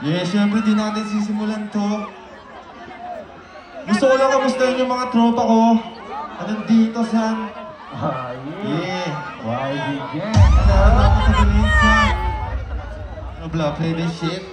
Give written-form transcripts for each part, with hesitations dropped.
Yeah, syempre di natin sisimulan to. Gusto ko lang kamustahin yung mga tropa ko. At nandito sa... Yeah. YD Gang. Ano ako tagalin sa... Ano bla, play this shit.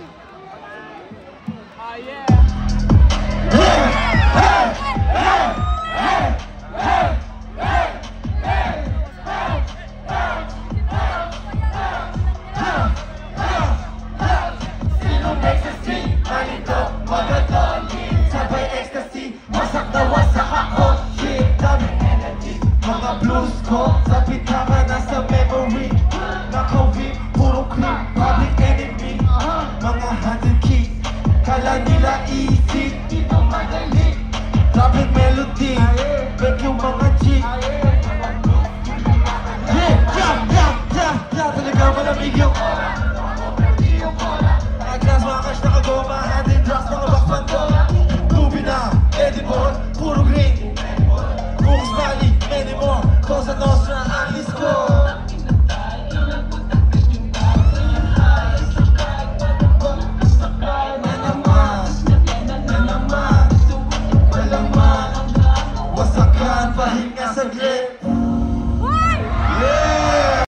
Blues ko sa pitaka nasa memory. Naka-whip, puro creep, public enemy. Mga hunted kids, kala nila easy. Ito madali, rapid melody, back yung mga G. Yeah, talaga malamig yung aura. Naka-glass, mga cash, naka-goma, hunted drugs, mga bakpan ko. Tubi na, edible, puro green. Bukas bali, many more. Cosa Nostra, alis ko. Nanaman, wasakan, pahinga saglit.